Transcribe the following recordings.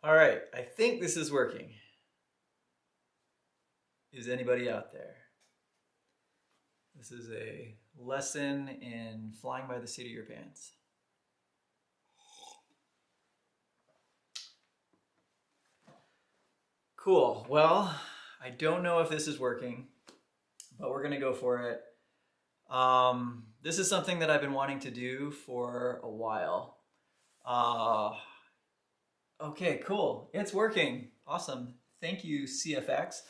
All right, I think this is working. Is anybody out there? This is a lesson in flying by the seat of your pants. Cool. Well, I don't know if this is working, but we're gonna go for it. This is something that I've been wanting to do for a while. Okay, cool. It's working. Awesome. Thank you, CFX.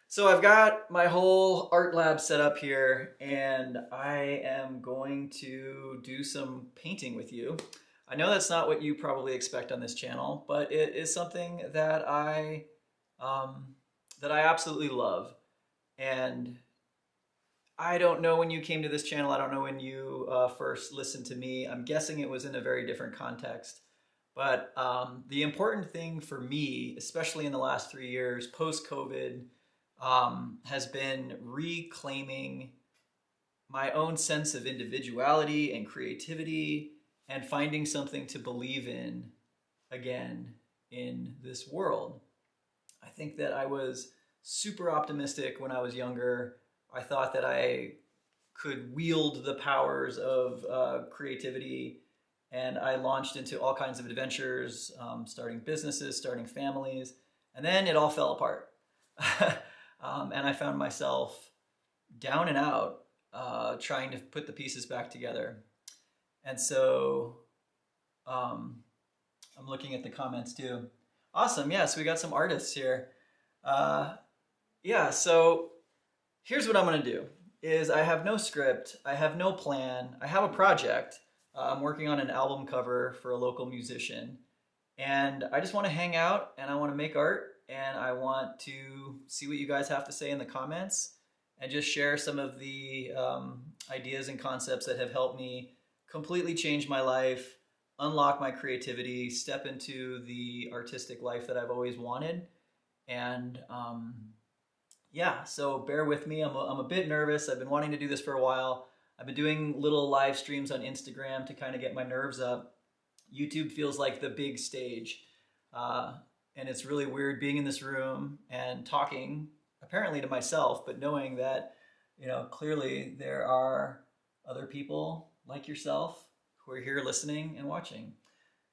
So I've got my whole art lab set up here, and I am going to do some painting with you. I know that's not what you probably expect on this channel, but it is something that I absolutely love. And I don't know when you came to this channel. I don't know when you first listened to me. I'm guessing it was in a very different context. But the important thing for me, especially in the last 3 years, post-COVID, has been reclaiming my own sense of individuality and creativity and finding something to believe in again in this world. I think that I was super optimistic when I was younger. I thought that I could wield the powers of creativity, and I launched into all kinds of adventures, starting businesses, starting families, and then it all fell apart. And I found myself down and out, trying to put the pieces back together. And so I'm looking at the comments too. Awesome, yeah, so we got some artists here. Yeah, so here's what I'm gonna do, is I have no script, I have no plan, I have a project. I'm working on an album cover for a local musician, and I just wanna hang out and I wanna make art, and I want to see what you guys have to say in the comments and just share some of the ideas and concepts that have helped me completely change my life, unlock my creativity, step into the artistic life that I've always wanted. And yeah, so bear with me. I'm a bit nervous. I've been wanting to do this for a while. I've been doing little live streams on Instagram to kind of get my nerves up. YouTube feels like the big stage. And it's really weird being in this room and talking apparently to myself, but knowing that, you know, clearly there are other people like yourself who are here listening and watching.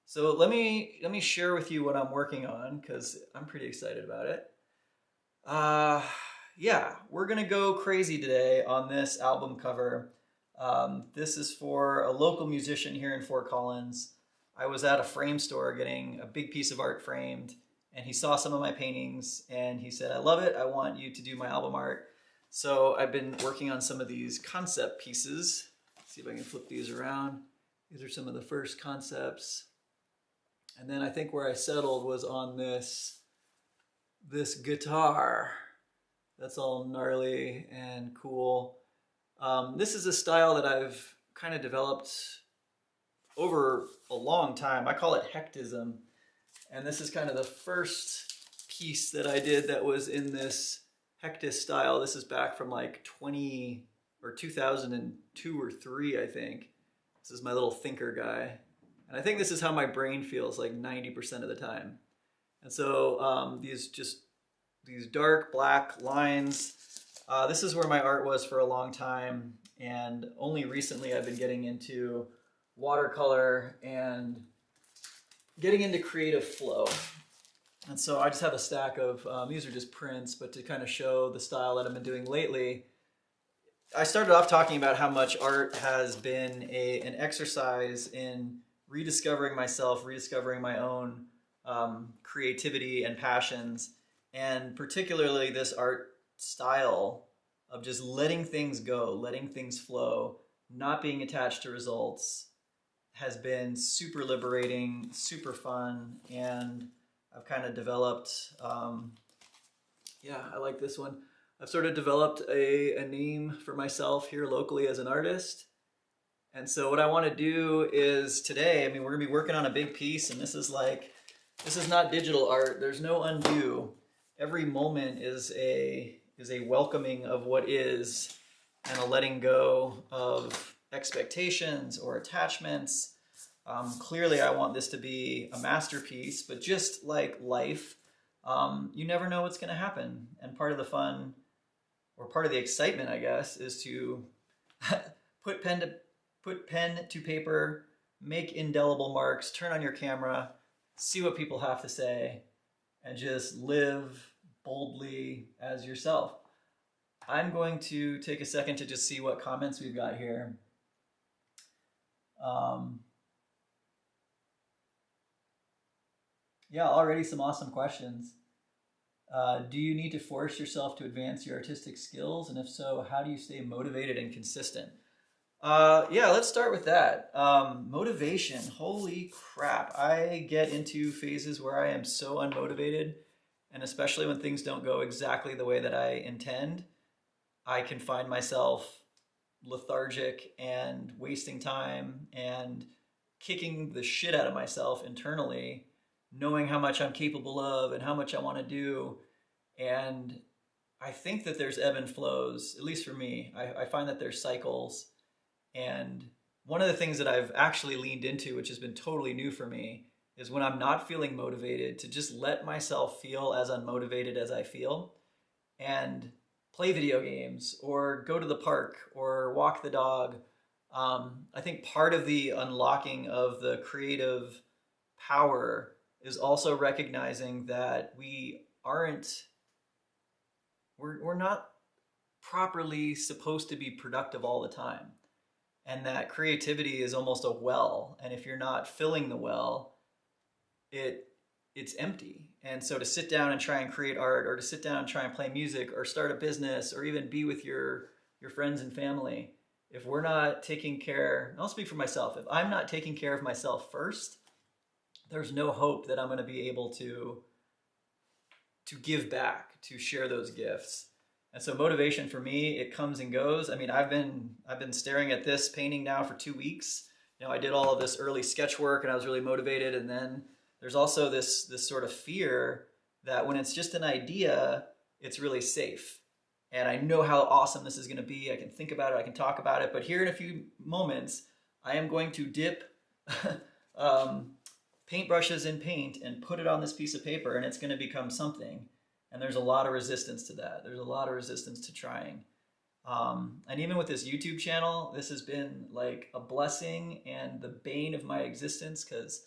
So let me share with you what I'm working on, because I'm pretty excited about it. Yeah, we're gonna go crazy today on this album cover. This is for a local musician here in Fort Collins. I was at a frame store getting a big piece of art framed, and he saw some of my paintings and he said, I love it, I want you to do my album art. So I've been working on some of these concept pieces. Let's see if I can flip these around. These are some of the first concepts. And then I think where I settled was on this guitar. That's all gnarly and cool. This is a style that I've kind of developed over a long time. I call it hectism. And this is kind of the first piece that I did that was in this hectis style. This is back from like 2002 or 3, I think. This is my little thinker guy. And I think this is how my brain feels like 90% of the time. And so these dark black lines, this is where my art was for a long time. And only recently I've been getting into watercolor and getting into creative flow. And so I just have a stack of, these are just prints, but to kind of show the style that I've been doing lately. I started off talking about how much art has been an exercise in rediscovering myself, rediscovering my own creativity and passions, and particularly this art style of just letting things go, letting things flow, not being attached to results, has been super liberating, super fun, and I've kind of developed, yeah, I like this one. I've sort of developed a name for myself here locally as an artist. And so what I want to do is today, I mean, we're gonna be working on a big piece, and this is not digital art. There's no undo. Every moment is a welcoming of what is and a letting go of expectations or attachments. Clearly, I want this to be a masterpiece, but just like life, you never know what's going to happen. And part of the fun, or part of the excitement, I guess, is to put pen to put pen to paper, make indelible marks, turn on your camera, see what people have to say, and just live boldly as yourself. I'm going to take a second to just see what comments we've got here. Yeah, already some awesome questions. Do you need to force yourself to advance your artistic skills? And if so, how do you stay motivated and consistent? Yeah, let's start with that. Motivation. Holy crap. I get into phases where I am so unmotivated, and especially when things don't go exactly the way that I intend, I can find myself lethargic and wasting time and kicking the shit out of myself internally, knowing how much I'm capable of and how much I want to do. And I think that there's ebb and flows, at least for me. I find that there's cycles. And one of the things that I've actually leaned into, which has been totally new for me, is when I'm not feeling motivated, to just let myself feel as unmotivated as I feel and play video games or go to the park or walk the dog. I think part of the unlocking of the creative power is also recognizing that we're not properly supposed to be productive all the time, and that creativity is almost a well, and if you're not filling the well, it's empty. And so to sit down and try and create art, or to sit down and try and play music, or start a business, or even be with your friends and family, if we're not taking care, I'll speak for myself, if I'm not taking care of myself first, there's no hope that I'm going to be able to give back, to share those gifts. And so motivation for me, it comes and goes. I mean, I've been staring at this painting now for 2 weeks. You know, I did all of this early sketch work and I was really motivated, and then there's also this sort of fear that when it's just an idea, it's really safe. And I know how awesome this is going to be. I can think about it, I can talk about it, but here in a few moments, I am going to dip paintbrushes in paint and put it on this piece of paper, and it's going to become something. And there's a lot of resistance to that. There's a lot of resistance to trying. And even with this YouTube channel, this has been like a blessing and the bane of my existence, because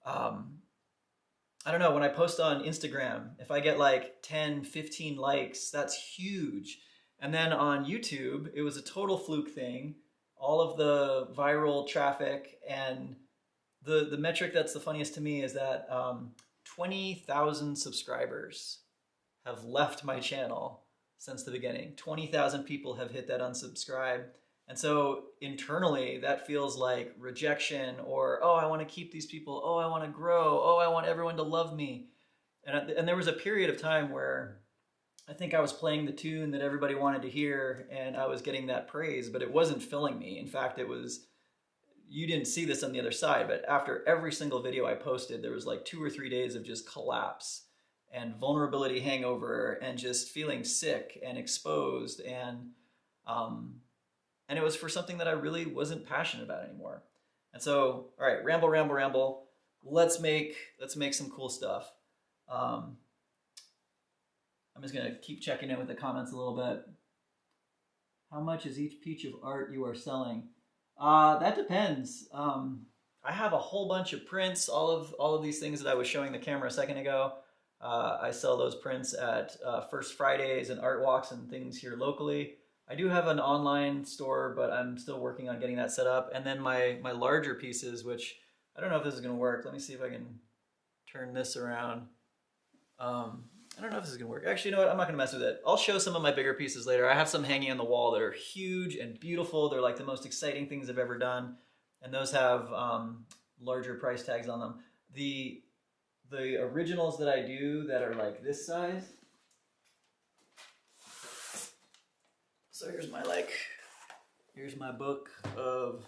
I don't know, when I post on Instagram, if I get like 10, 15 likes, that's huge. And then on YouTube, it was a total fluke thing. All of the viral traffic, and the metric that's the funniest to me is that 20,000 subscribers have left my channel since the beginning. 20,000 people have hit that unsubscribe. And so internally, that feels like rejection, or, oh, I want to keep these people. Oh, I want to grow. Oh, I want everyone to love me. And there was a period of time where I think I was playing the tune that everybody wanted to hear, and I was getting that praise, but it wasn't filling me. In fact, it was, you didn't see this on the other side, but after every single video I posted, there was like 2 or 3 days of just collapse and vulnerability hangover and just feeling sick and exposed, and it was for something that I really wasn't passionate about anymore. And so, all right, ramble, ramble, ramble. Let's make some cool stuff. I'm just gonna keep checking in with the comments a little bit. How much is each piece of art you are selling? That depends. I have a whole bunch of prints, all of these things that I was showing the camera a second ago. I sell those prints at First Fridays and art walks and things here locally. I do have an online store, but I'm still working on getting that set up. And then my larger pieces, which I don't know if this is going to work. Let me see if I can turn this around. I don't know if this is going to work. Actually, you know what? I'm not going to mess with it. I'll show some of my bigger pieces later. I have some hanging on the wall that are huge and beautiful. They're like the most exciting things I've ever done. And those have larger price tags on them. The originals that I do that are like this size. So here's my book of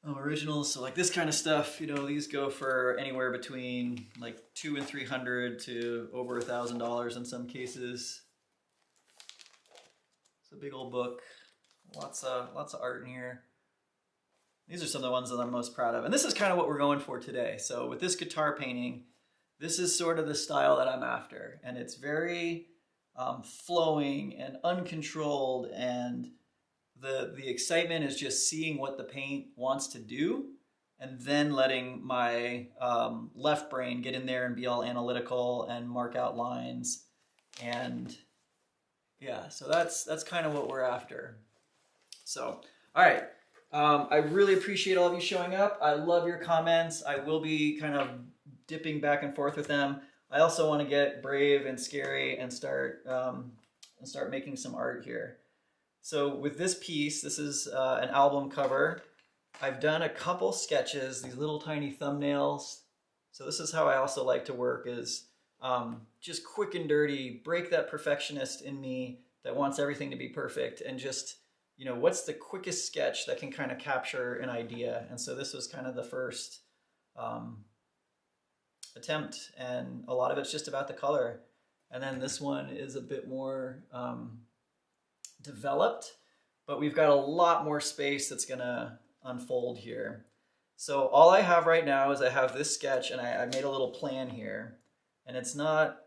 originals. So like this kind of stuff, you know, these go for anywhere between like $200 and $300 to over $1,000 in some cases. It's a big old book, lots of art in here. These are some of the ones that I'm most proud of. And this is kind of what we're going for today. So with this guitar painting, this is sort of the style that I'm after. And it's very flowing and uncontrolled. And the excitement is just seeing what the paint wants to do and then letting my left brain get in there and be all analytical and mark out lines. And yeah, so that's kind of what we're after. So, all right. I really appreciate all of you showing up. I love your comments. I will be kind of dipping back and forth with them. I also want to get brave and scary and start making some art here. So with this piece, this is an album cover. I've done a couple sketches, these little tiny thumbnails. So this is how I also like to work, is just quick and dirty, break that perfectionist in me that wants everything to be perfect, and just, you know, what's the quickest sketch that can kind of capture an idea. And so this was kind of the first attempt, and a lot of it's just about the color. And then this one is a bit more developed, but we've got a lot more space that's gonna unfold here. So all I have right now is I have this sketch, and I made a little plan here, and it's not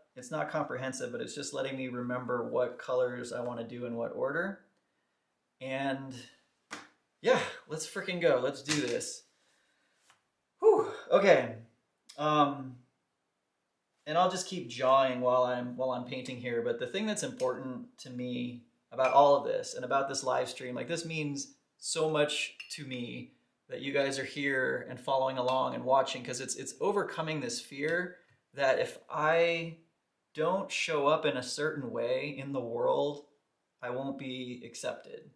comprehensive, but it's just letting me remember what colors I want to do in what order. And yeah, let's freaking go. Let's do this. Whew. Okay. And I'll just keep jawing while I'm painting here. But the thing that's important to me about all of this and about this live stream, like, this means so much to me that you guys are here and following along and watching, because it's overcoming this fear that if I don't show up in a certain way in the world, I won't be accepted.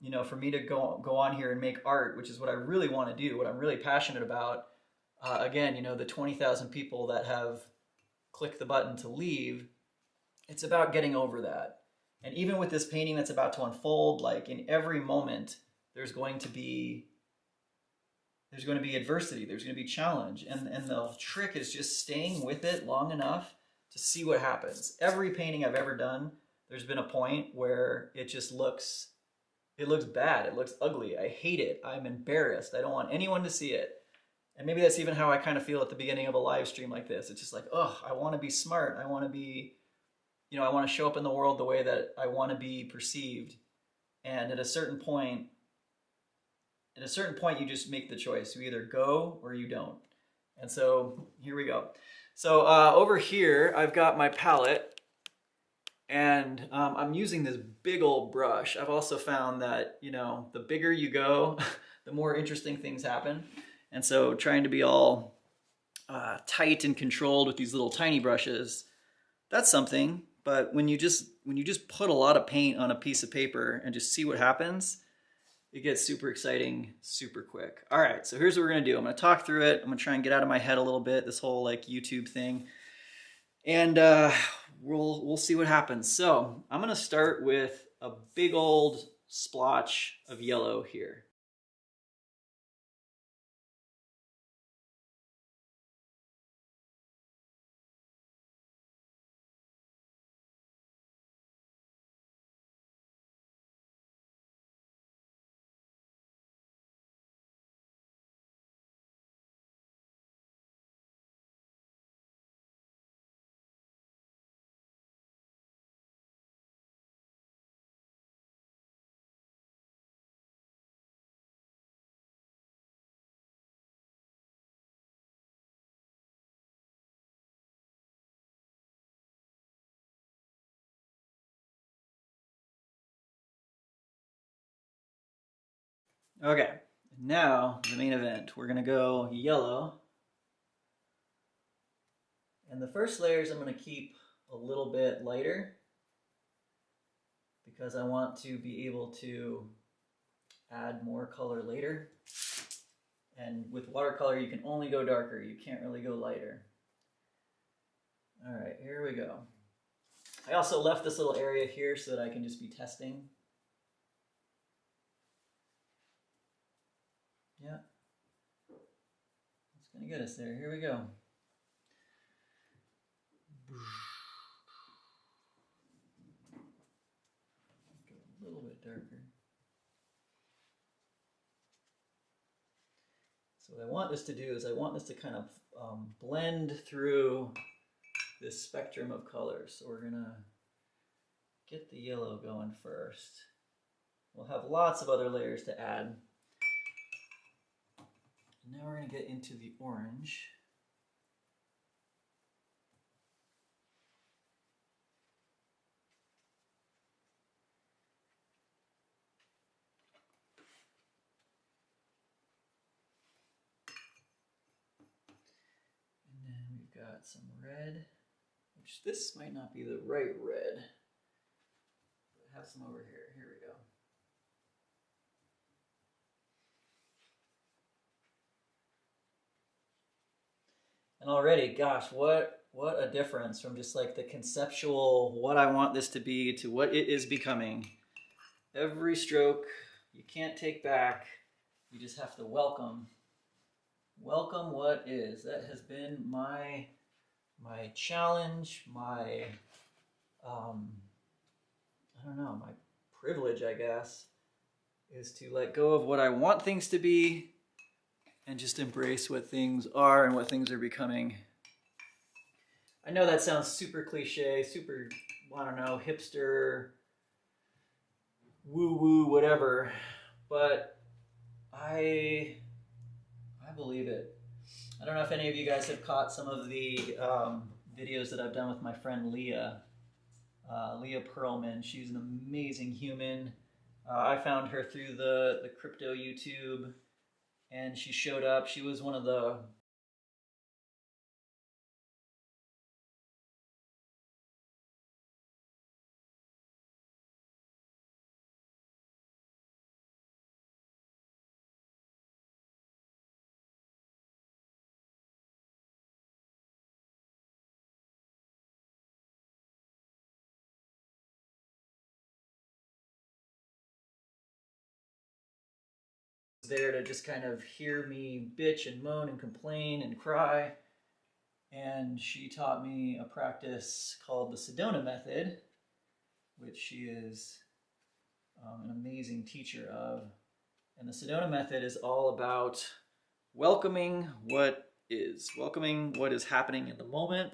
You know, for me to go on here and make art, which is what I really want to do, what I'm really passionate about. Again, you know, the 20,000 people that have clicked the button to leave, it's about getting over that. And even with this painting that's about to unfold, like, in every moment, there's going to be adversity, there's going to be challenge. And the trick is just staying with it long enough to see what happens. Every painting I've ever done, there's been a point where it just looks bad, it looks ugly, I hate it, I'm embarrassed, I don't want anyone to see it. And maybe that's even how I kind of feel at the beginning of a live stream like this. It's just like, oh, I want to be smart, I want to be, you know, I want to show up in the world the way that I want to be perceived. And at a certain point, you just make the choice. You either go or you don't. And so here we go. So over here, I've got my palette, and I'm using this big old brush. I've also found that, you know, the bigger you go, the more interesting things happen. And so trying to be all tight and controlled with these little tiny brushes, that's something. But when you just put a lot of paint on a piece of paper and just see what happens, it gets super exciting super quick. All right, so here's what we're gonna do. I'm gonna talk through it. I'm gonna try and get out of my head a little bit, this whole like YouTube thing. And we'll see what happens. So I'm gonna start with a big old splotch of yellow here. Okay, now the main event. We're gonna go yellow. And the first layers I'm gonna keep a little bit lighter because I want to be able to add more color later. And with watercolor, you can only go darker. You can't really go lighter. All right, here we go. I also left this little area here so that I can just be testing. Yeah, it's gonna get us there. Here we go. Go a little bit darker. So what I want this to do is I want this to kind of blend through this spectrum of colors. So we're gonna get the yellow going first. We'll have lots of other layers to add. Now we're gonna get into the orange. And then we've got some red, which this might not be the right red. I have some over here. Here we go. And already, gosh, what a difference from just like the conceptual, what I want this to be, to what it is becoming. Every stroke you can't take back. You just have to welcome what is. That has been my challenge, my I don't know, my privilege, I guess, is to let go of what I want things to be and just embrace what things are and what things are becoming. I know that sounds super cliche, super, I don't know, hipster, woo-woo, whatever, but I believe it. I don't know if any of you guys have caught some of the videos that I've done with my friend Leah. Leah Pearlman. She's an amazing human. I found her through the crypto YouTube, and she showed up. She was one of the there to just kind of hear me bitch and moan and complain and cry. And she taught me a practice called the Sedona method, which she is an amazing teacher of. And the Sedona method is all about welcoming what is, welcoming what is happening in the moment,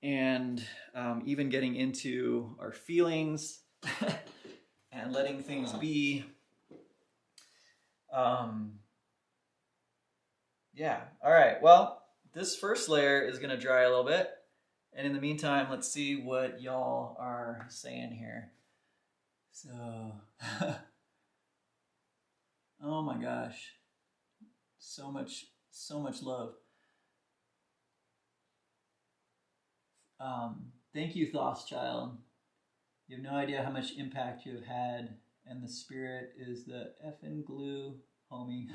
and even getting into our feelings and letting things be. Yeah, all right, well, this first layer is gonna dry a little bit, and in the meantime, let's see what y'all are saying here. So, oh my gosh, so much love. Thank you, Thothschild. You have no idea how much impact you have had, and the spirit is the effing glue, homie.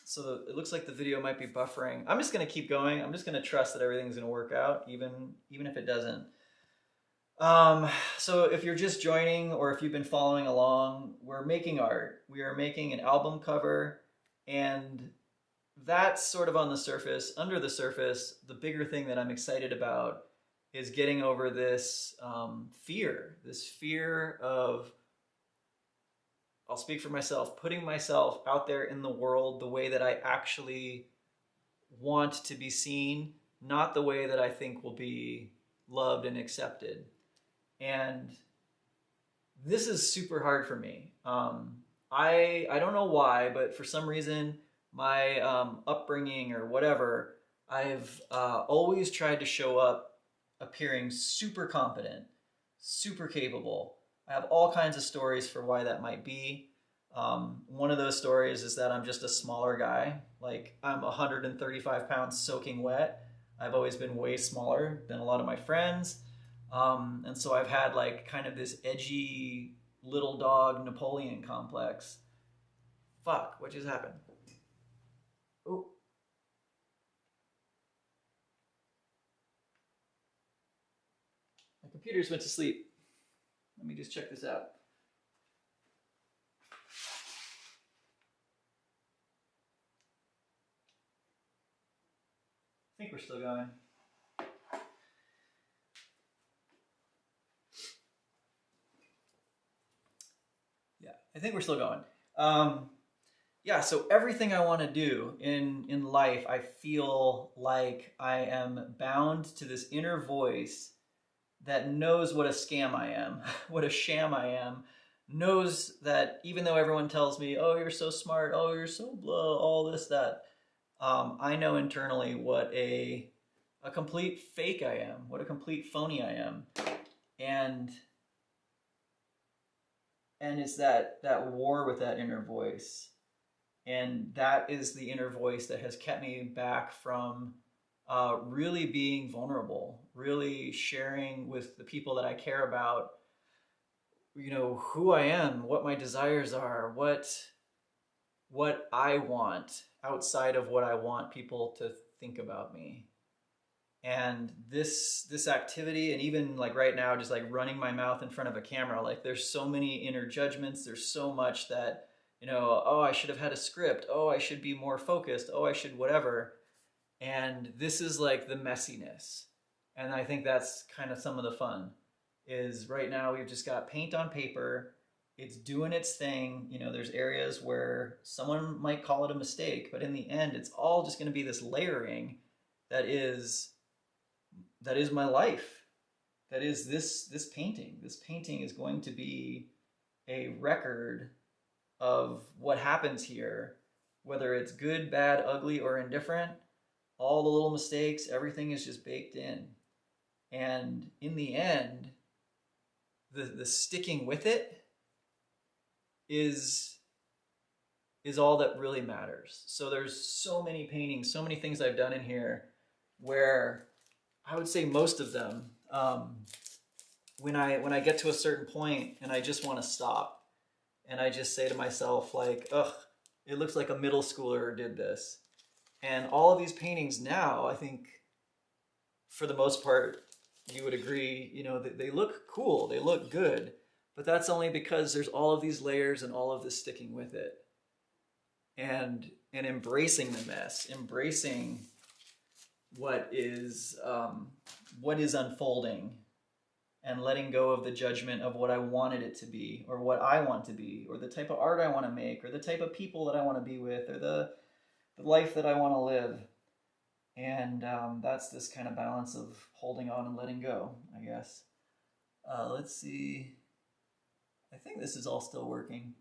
So it looks like the video might be buffering. I'm just gonna keep going. I'm just gonna trust that everything's gonna work out, even if it doesn't. So if you're just joining, or if you've been following along, we're making art. We are making an album cover, and that's sort of on the surface. Under the surface, the bigger thing that I'm excited about is getting over this fear of, I'll speak for myself, putting myself out there in the world the way that I actually want to be seen, not the way that I think will be loved and accepted. And this is super hard for me. I don't know why, but for some reason, my upbringing or whatever, I've always tried to show up appearing super competent, super capable. I have all kinds of stories for why that might be. One of those stories is that I'm just a smaller guy. Like, I'm 135 pounds soaking wet. I've always been way smaller than a lot of my friends. And so I've had like kind of this edgy little dog Napoleon complex. Fuck, what just happened? Oh. My computer's went to sleep. Let me just check this out. I think we're still going. I think we're still going. Yeah, so everything I want to do in life, I feel like I am bound to this inner voice that knows what a scam I am, what a sham I am, knows that even though everyone tells me, "Oh, you're so smart. Oh, you're so blah," all this that, I know internally what a complete fake I am, what a complete phony I am, and it's that war with that inner voice. And that is the inner voice that has kept me back from really being vulnerable, really sharing with the people that I care about, who I am, what my desires are, what I want outside of what I want people to think about me. And this activity, and even like right now, just like running my mouth in front of a camera, like there's so many inner judgments, there's so much that, oh, I should have had a script, oh, I should be more focused, oh, I should whatever. And this is like the messiness. And I think that's kind of some of the fun. Is right now we've just got paint on paper, it's doing its thing. There's areas where someone might call it a mistake, but in the end it's all just going to be this layering that is my life. That is this painting. This painting is going to be a record of what happens here, whether it's good, bad, ugly, or indifferent. All the little mistakes, everything is just baked in. And in the end, the sticking with it is all that really matters. So there's so many paintings, so many things I've done in here where I would say most of them, when I get to a certain point and I just want to stop, and I just say to myself like, ugh, it looks like a middle schooler did this. And all of these paintings now, I think, for the most part, you would agree, they look cool, they look good, but that's only because there's all of these layers and all of this sticking with it, and embracing the mess, embracing what is unfolding, and letting go of the judgment of what I wanted it to be, or what I want to be, or the type of art I want to make, or the type of people that I want to be with, or the life that I want to live. And that's this kind of balance of holding on and letting go, I guess. Let's see. I think this is all still working.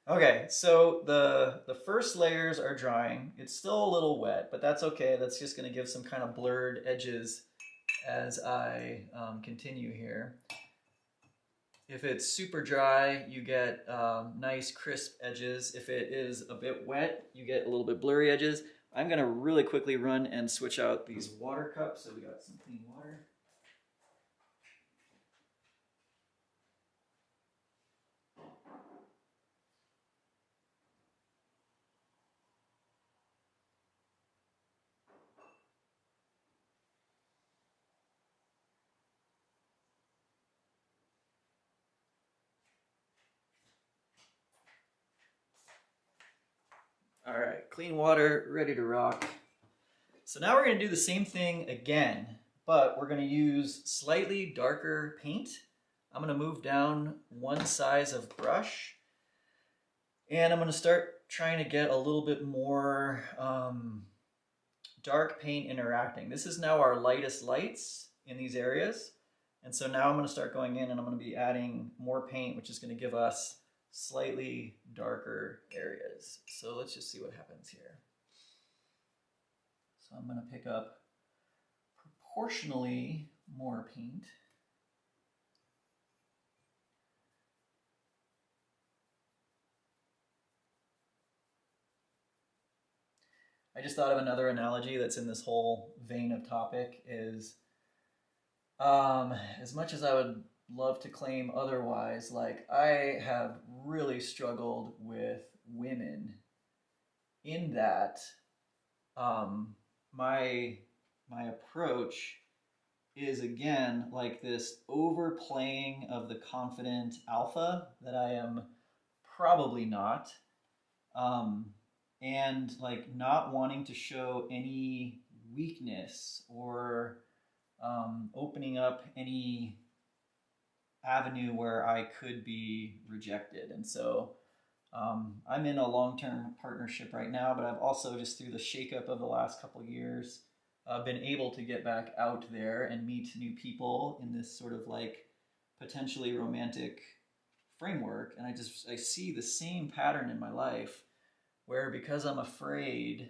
Okay, so the first layers are drying. It's still a little wet, but that's okay. That's just going to give some kind of blurred edges as I continue here. If it's super dry, you get nice crisp edges. If it is a bit wet, you get a little bit blurry edges. I'm going to really quickly run and switch out these water cups. So we got some clean water. All right, clean water, ready to rock. So now we're going to do the same thing again, but we're going to use slightly darker paint. I'm going to move down one size of brush, and I'm going to start trying to get a little bit more dark paint interacting. This is now our lightest lights in these areas. And so now I'm going to start going in and I'm going to be adding more paint, which is going to give us slightly darker areas. So let's just see what happens here. So I'm going to pick up proportionally more paint. I just thought of another analogy that's in this whole vein of topic is, as much as I would love to claim otherwise, like I have really struggled with women in that my approach is again like this overplaying of the confident alpha that I am probably not, and like not wanting to show any weakness or opening up any avenue where I could be rejected. And so I'm in a long-term partnership right now, but I've also, just through the shakeup of the last couple of years, been able to get back out there and meet new people in this sort of like potentially romantic framework. And I see the same pattern in my life where, because I'm afraid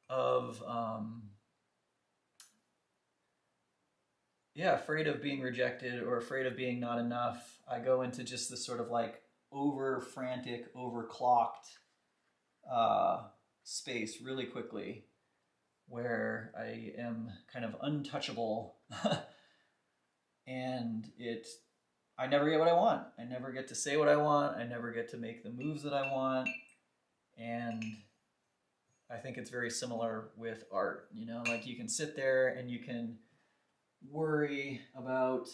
of afraid of being rejected or afraid of being not enough, I go into just this sort of like over frantic, overclocked space really quickly, where I am kind of untouchable and I never get what I want. I never get to say what I want. I never get to make the moves that I want. And I think it's very similar with art. You know, like you can sit there and you can worry about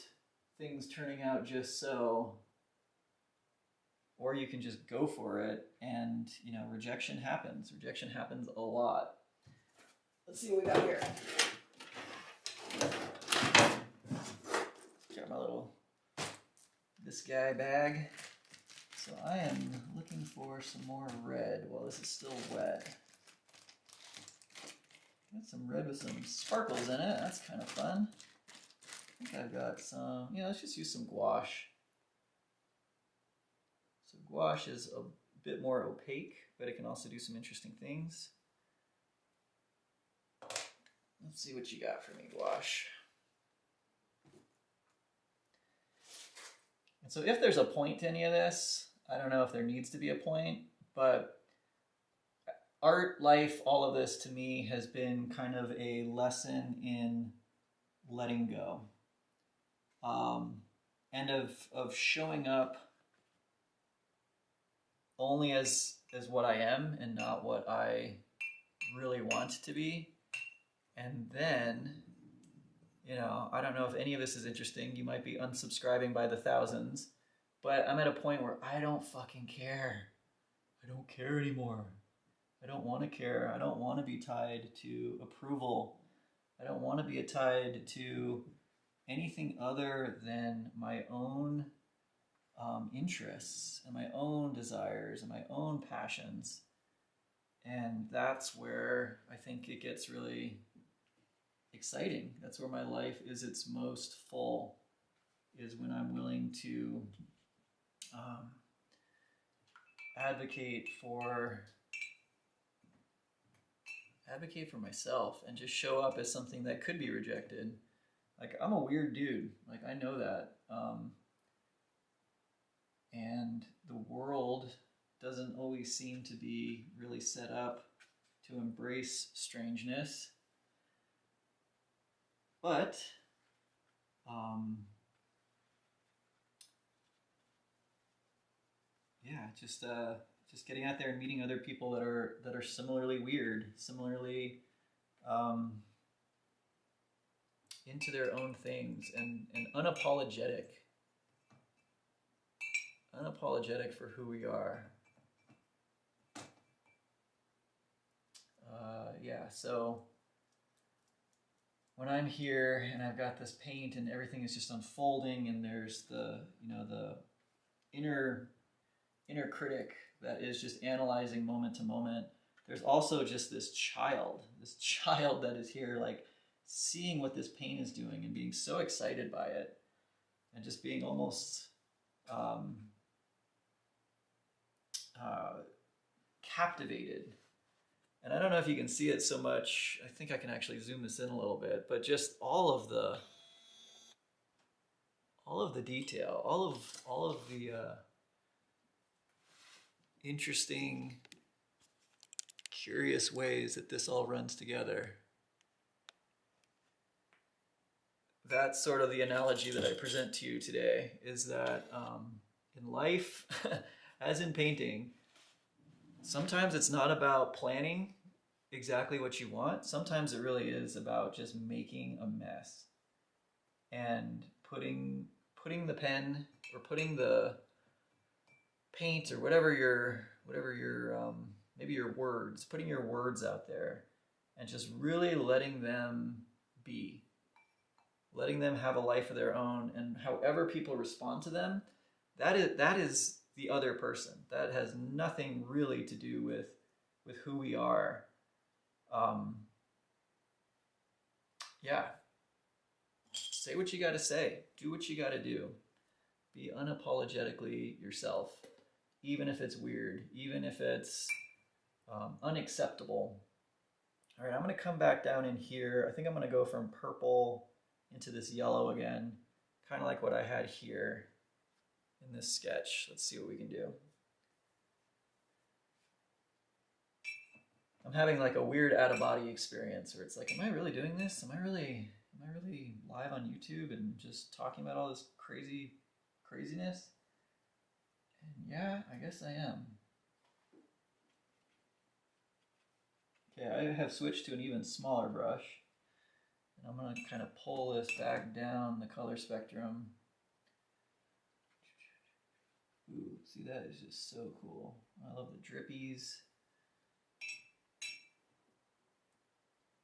things turning out just so, or you can just go for it. And, you know, rejection happens. Rejection happens a lot. Let's see what we got here. Got my little this guy bag. So I am looking for some more red while this is still wet. Got some red with some sparkles in it. That's kind of fun. I think I've got some, let's just use some gouache. So gouache is a bit more opaque, but it can also do some interesting things. Let's see what you got for me, gouache. And so if there's a point to any of this, I don't know if there needs to be a point, but art, life, all of this to me has been kind of a lesson in letting go. And of showing up only as what I am and not what I really want to be. And then, I don't know if any of this is interesting. You might be unsubscribing by the thousands, but I'm at a point where I don't fucking care. I don't care anymore. I don't want to care. I don't want to be tied to approval. I don't want to be tied to anything other than my own interests and my own desires and my own passions. And that's where I think it gets really exciting. That's where my life is its most full, is when I'm willing to advocate for myself and just show up as something that could be rejected. Like, I'm a weird dude. Like, I know that. And the world doesn't always seem to be really set up to embrace strangeness. But just getting out there and meeting other people that are similarly weird, similarly into their own things, and unapologetic for who we are. So when I'm here and I've got this paint and everything is just unfolding, and there's the inner critic that is just analyzing moment to moment, there's also just this child that is here, like, seeing what this paint is doing and being so excited by it, and just being almost captivated. And I don't know if you can see it so much. I think I can actually zoom this in a little bit, but just all of the detail, all of the interesting, curious ways that this all runs together. That's sort of the analogy that I present to you today, is that in life, as in painting, sometimes it's not about planning exactly what you want. Sometimes it really is about just making a mess and putting the pen or putting the paint or whatever your maybe your words, putting your words out there and just really letting them be, letting them have a life of their own, and however people respond to them, that is the other person. That has nothing really to do with who we are. Um, yeah, say what you got to say, do what you got to do, be unapologetically yourself, even if it's weird, even if it's unacceptable. All right, I'm going to come back down in here. I think I'm going to go from purple into this yellow again, kind of like what I had here in this sketch. Let's see what we can do. I'm having like a weird out-of-body experience where it's like, am I really doing this? Am I really live on YouTube and just talking about all this craziness? And yeah, I guess I am. Okay, I have switched to an even smaller brush. And I'm going to kind of pull this back down the color spectrum. Ooh, see, that is just so cool. I love the drippies.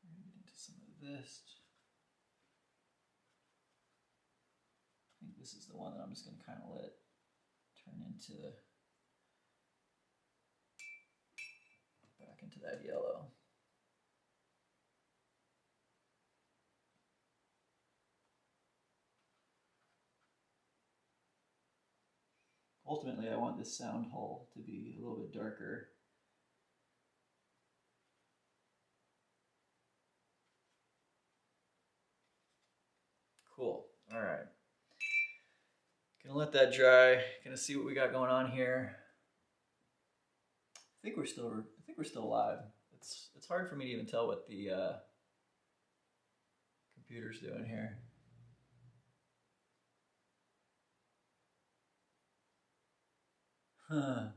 We're going to get into some of this. I think this is the one that I'm just going to kind of let turn into back into that yellow. Ultimately, I want this sound hole to be a little bit darker. Cool. All right. Gonna let that dry. Gonna see what we got going on here. I think we're still alive. It's hard for me to even tell what the computer's doing here. Huh.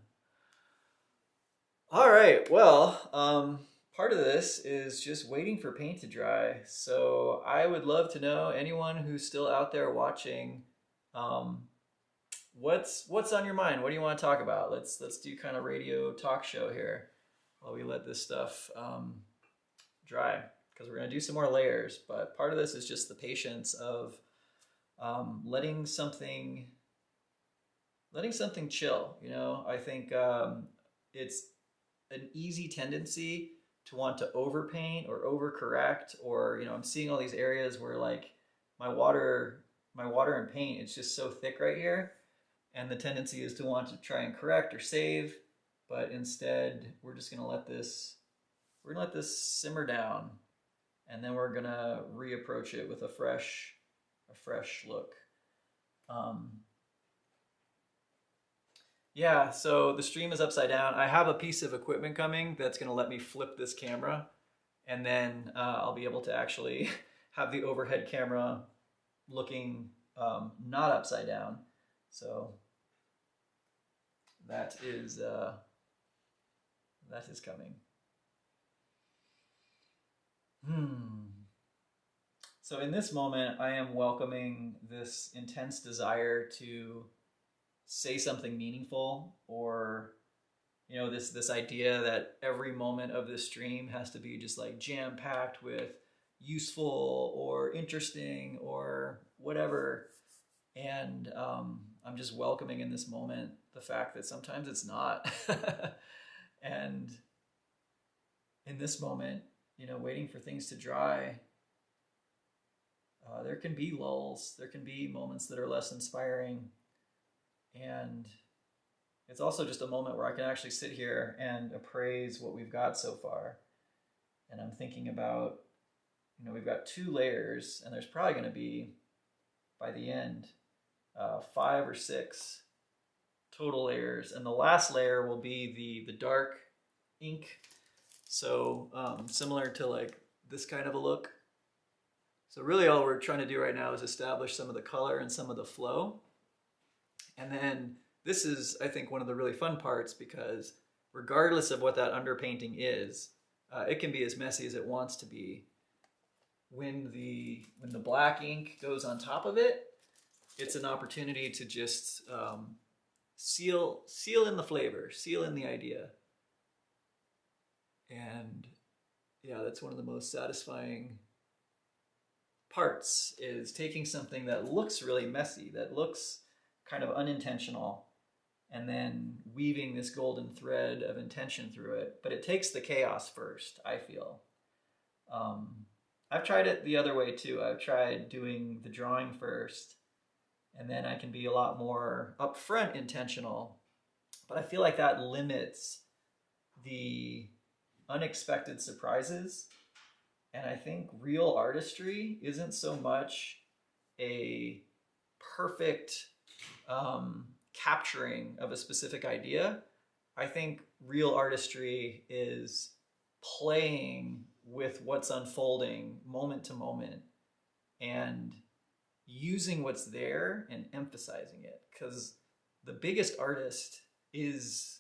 All right. Well, part of this is just waiting for paint to dry. So I would love to know, anyone who's still out there watching, what's on your mind? What do you want to talk about? Let's do kind of radio talk show here while we let this stuff dry, because we're going to do some more layers. But part of this is just the patience of letting something chill. You know, I think it's an easy tendency to want to overpaint or overcorrect, or, you know, I'm seeing all these areas where like my water and paint, it's just so thick right here, and the tendency is to want to try and correct or save, but instead we're just going to let this simmer down, and then we're going to reapproach it with a fresh look. Yeah, so the stream is upside down. I have a piece of equipment coming that's going to let me flip this camera, and then I'll be able to actually have the overhead camera looking not upside down. So that is coming. So in this moment, I am welcoming this intense desire to say something meaningful, or, you know, this idea that every moment of this stream has to be just like jam-packed with useful or interesting or whatever. And I'm just welcoming in this moment the fact that sometimes it's not. And in this moment, you know, waiting for things to dry, there can be lulls, there can be moments that are less inspiring. And it's also just a moment where I can actually sit here and appraise what we've got so far. And I'm thinking about, you know, we've got 2 layers, and there's probably going to be, by the end, 5 or 6 total layers. And the last layer will be the dark ink. So similar to like this kind of a look. So really all we're trying to do right now is establish some of the color and some of the flow. And then this is, I think, one of the really fun parts, because regardless of what that underpainting is, it can be as messy as it wants to be. When the black ink goes on top of it, it's an opportunity to just seal in the flavor, seal in the idea. And yeah, that's one of the most satisfying parts, is taking something that looks really messy, that looks kind of unintentional, and then weaving this golden thread of intention through it. But it takes the chaos first, I feel. Um, I've tried it the other way too. I've tried doing the drawing first, and then I can be a lot more upfront intentional. But I feel like that limits the unexpected surprises. And I think real artistry isn't so much a perfect capturing of a specific idea. I think real artistry is playing with what's unfolding moment to moment and using what's there and emphasizing it. Because the biggest artist is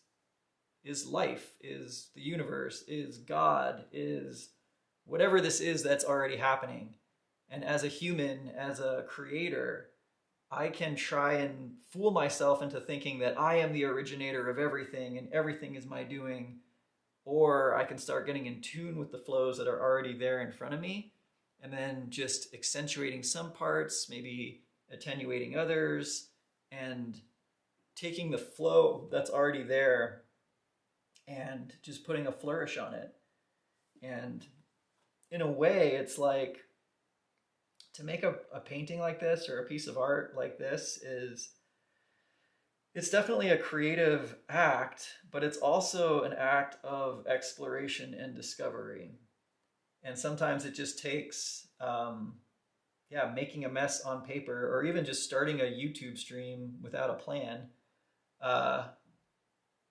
life, is the universe, is God, is whatever this is that's already happening. And as a human, as a creator, I can try and fool myself into thinking that I am the originator of everything and everything is my doing. Or I can start getting in tune with the flows that are already there in front of me, and then just accentuating some parts, maybe attenuating others, and taking the flow that's already there and just putting a flourish on it. And in a way, it's like, to make a painting like this or a piece of art like this it's definitely a creative act, but it's also an act of exploration and discovery. And sometimes it just takes, yeah, making a mess on paper, or even just starting a YouTube stream without a plan, uh,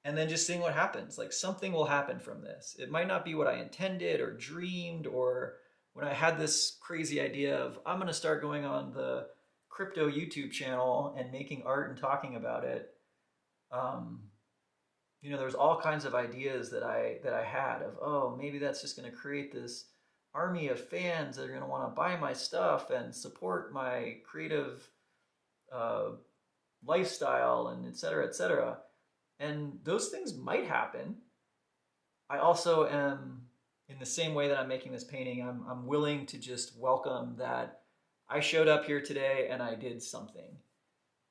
and then just seeing what happens. Like, something will happen from this. It might not be what I intended or dreamed, or when I had this crazy idea of, I'm going to start going on the crypto YouTube channel and making art and talking about it. Um, you know, there's all kinds of ideas that I had of, oh, maybe that's just going to create this army of fans that are going to want to buy my stuff and support my creative uh, lifestyle, and et cetera, et cetera. And those things might happen. I also am, in the same way that I'm making this painting, I'm willing to just welcome that I showed up here today and I did something.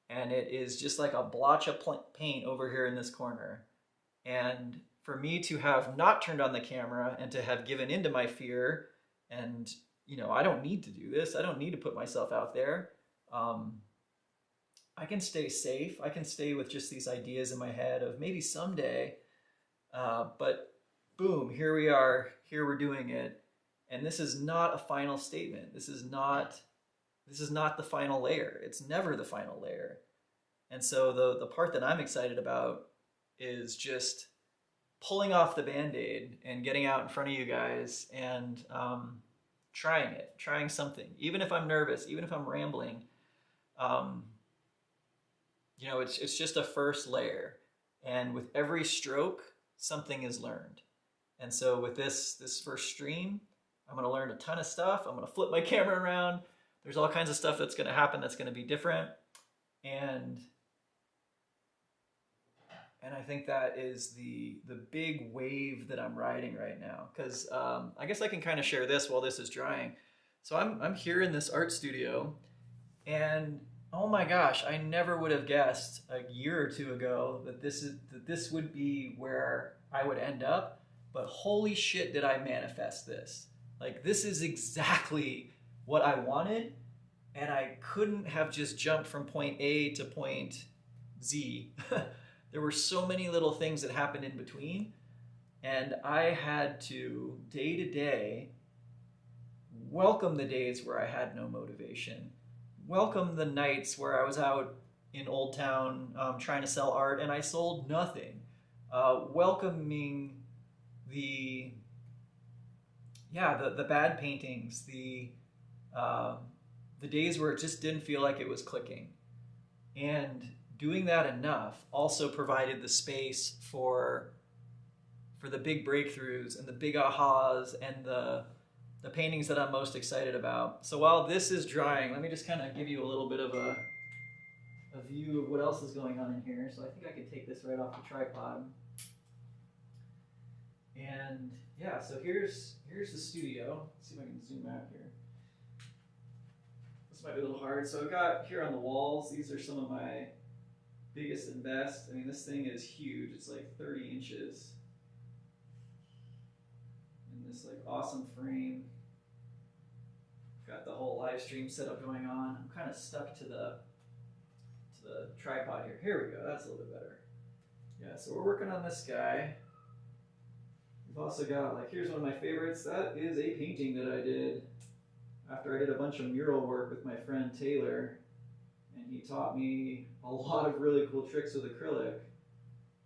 And it is just like a blotch of paint over here in this corner. And for me to have not turned on the camera and to have given into my fear, and, you know, I don't need to do this. I don't need to put myself out there. I can stay safe. I can stay with just these ideas in my head of maybe someday, but boom, here we are, here we're doing it. And this is not a final statement. This is not the final layer. It's never the final layer. And so the part that I'm excited about is just pulling off the Band-Aid and getting out in front of you guys and trying something. Even if I'm nervous, even if I'm rambling, um, you know, it's just a first layer. And with every stroke, something is learned. And so with this first stream, I'm going to learn a ton of stuff. I'm going to flip my camera around. There's all kinds of stuff that's going to happen that's going to be different. And I think that is the big wave that I'm riding right now. Because I guess I can kind of share this while this is drying. So I'm here in this art studio, and oh my gosh, I never would have guessed a year or two ago that this would be where I would end up. But holy shit, did I manifest this? Like, this is exactly what I wanted, and I couldn't have just jumped from point A to point Z. There were so many little things that happened in between, and I had to, day to day, welcome the days where I had no motivation, welcome the nights where I was out in Old Town trying to sell art and I sold nothing, welcoming the bad paintings, the days where it just didn't feel like it was clicking. And doing that enough also provided the space for the big breakthroughs and the big ahas and the paintings that I'm most excited about. So while this is drying, let me just kind of give you a little bit of a view of what else is going on in here. So I think I could take this right off the tripod. And And yeah, so here's the studio. Let's see if I can zoom out here. This might be a little hard. So I've got here on the walls, these are some of my biggest and best. I mean, this thing is huge. It's like 30 inches. In this like awesome frame. Got the whole live stream setup going on. I'm kind of stuck to the tripod here. Here we go. That's a little bit better. Yeah, so we're working on this guy. We've also got, like, here's one of my favorites. That is a painting that I did after I did a bunch of mural work with my friend Taylor. And he taught me a lot of really cool tricks with acrylic.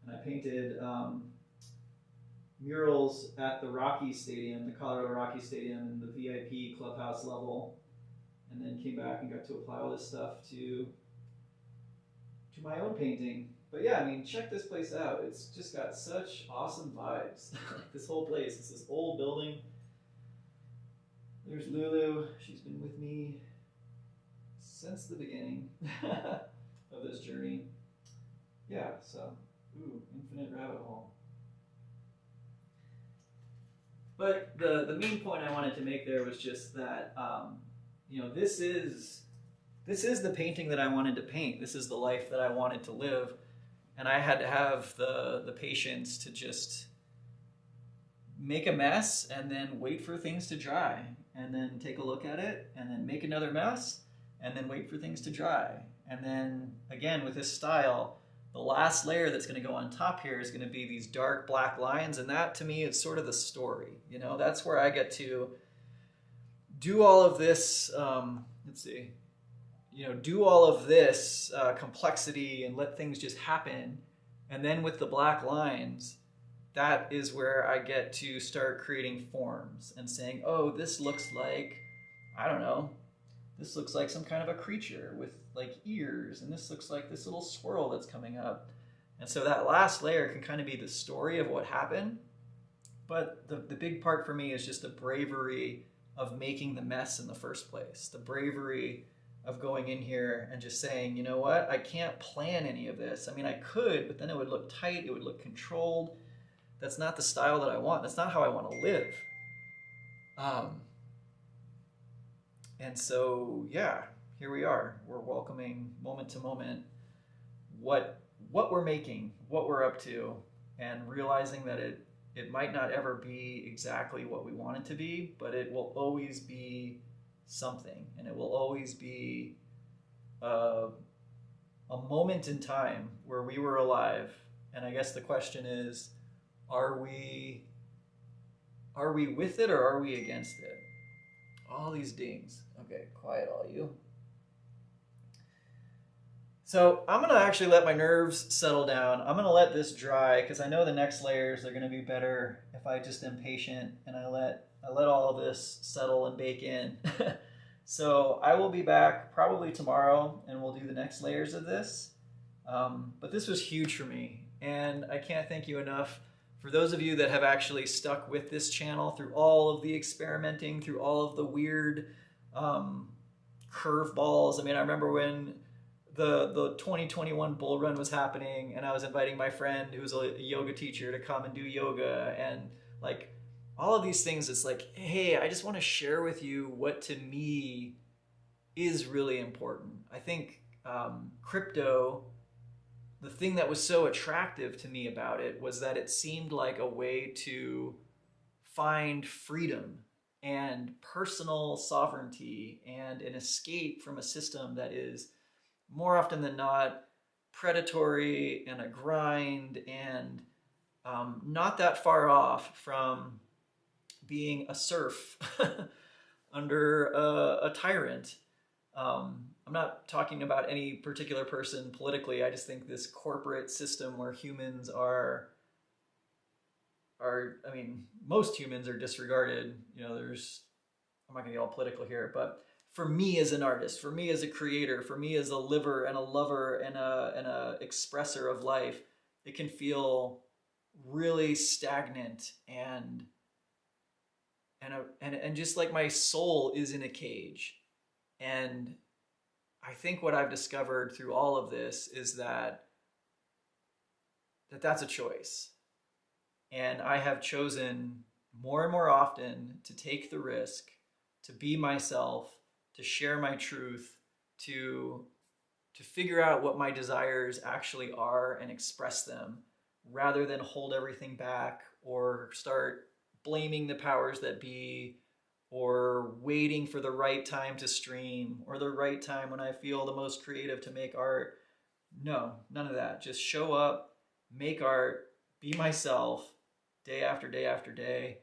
And I painted murals at the Rocky Stadium, the Colorado Rocky Stadium, in the VIP clubhouse level. And then came back and got to apply all this stuff to my own painting. But yeah, I mean, check this place out. It's just got such awesome vibes. This whole place, it's this old building. There's Lulu. She's been with me since the beginning of this journey. Yeah, so, ooh, infinite rabbit hole. But the main point I wanted to make there was just that, you know, this is the painting that I wanted to paint. This is the life that I wanted to live. And I had to have the patience to just make a mess and then wait for things to dry. And then take a look at it and then make another mess and then wait for things to dry. And then, again, with this style, the last layer that's going to go on top here is going to be these dark black lines. And that, to me, is sort of the story. You know, that's where I get to do all of this, let's see, you know, do all of this complexity and let things just happen. And then with the black lines, that is where I get to start creating forms and saying, oh, this looks like, I don't know, this looks like some kind of a creature with like ears, and this looks like this little swirl that's coming up. And so that last layer can kind of be the story of what happened. But the big part for me is just the bravery of making the mess in the first place. The bravery of going in here and just saying, you know what, I can't plan any of this. I mean, I could, but then it would look tight, it would look controlled. That's not the style that I want. That's not how I want to live. And so, yeah, here we are. We're welcoming moment to moment what we're making, what we're up to, and realizing that it might not ever be exactly what we want it to be, but it will always be something, and it will always be a moment in time where we were alive. And I guess the question is, are we with it or are we against it? All these dings. Okay, quiet all you. So I'm gonna actually let my nerves settle down. I'm gonna let this dry because I know the next layers are gonna be better if I just am patient and I let all of this settle and bake in. So I will be back probably tomorrow and we'll do the next layers of this. But this was huge for me, and I can't thank you enough for those of you that have actually stuck with this channel through all of the experimenting, through all of the weird curveballs. I mean, I remember when the 2021 bull run was happening and I was inviting my friend who's a yoga teacher to come and do yoga, and like all of these things. It's like, hey, I just want to share with you what to me is really important. I think crypto, the thing that was so attractive to me about it was that it seemed like a way to find freedom and personal sovereignty and an escape from a system that is more often than not predatory and a grind, and not that far off from being a serf under a tyrant. I'm not talking about any particular person politically. I just think this corporate system where humans are, I mean, most humans are disregarded. You know, I'm not gonna get all political here, but for me as an artist, for me as a creator, for me as a liver and a lover and a expresser of life, it can feel really stagnant and just like my soul is in a cage. And I think what I've discovered through all of this is that that's a choice. And I have chosen more and more often to take the risk, to be myself, to share my truth, to figure out what my desires actually are and express them, rather than hold everything back or start blaming the powers that be, or waiting for the right time to stream or the right time when I feel the most creative to make art. No, none of that. Just show up, make art, be myself day after day after day.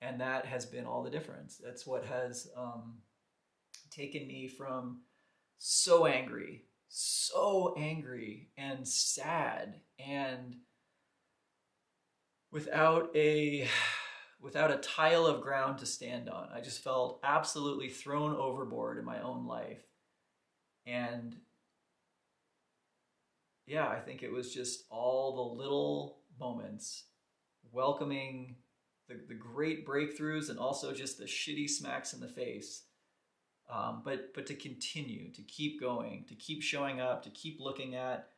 And that has been all the difference. That's what has taken me from so angry and sad and without a without a tile of ground to stand on. I just felt absolutely thrown overboard in my own life. And yeah, I think it was just all the little moments, welcoming the great breakthroughs and also just the shitty smacks in the face. But to continue, to keep going, to keep showing up, to keep looking at,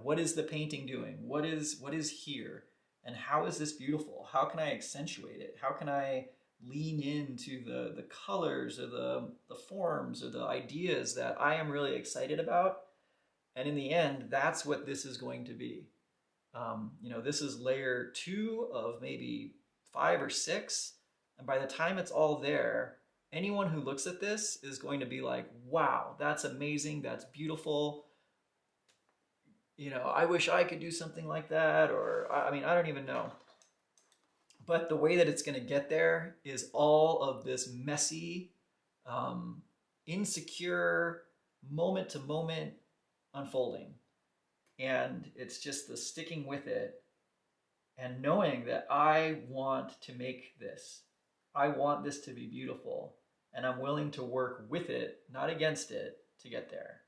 what is the painting doing? What is here? And how is this beautiful? How can I accentuate it? How can I lean into the colors or the forms or the ideas that I am really excited about? And in the end, that's what this is going to be. This is layer 2 of maybe 5 or 6. And by the time it's all there, anyone who looks at this is going to be like, wow, that's amazing. That's beautiful. I wish I could do something like that. Or, I mean, I don't even know. But the way that it's going to get there is all of this messy, insecure, moment to moment unfolding. And it's just the sticking with it and knowing that I want to make this. I want this to be beautiful. And I'm willing to work with it, not against it, to get there.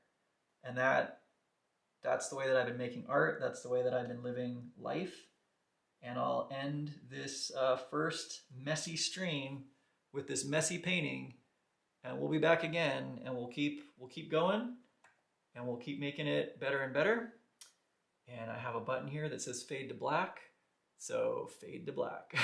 And that's the way that I've been making art. That's the way that I've been living life. And I'll end this first messy stream with this messy painting. And we'll be back again, and we'll keep going, and we'll keep making it better and better. And I have a button here that says fade to black. So fade to black.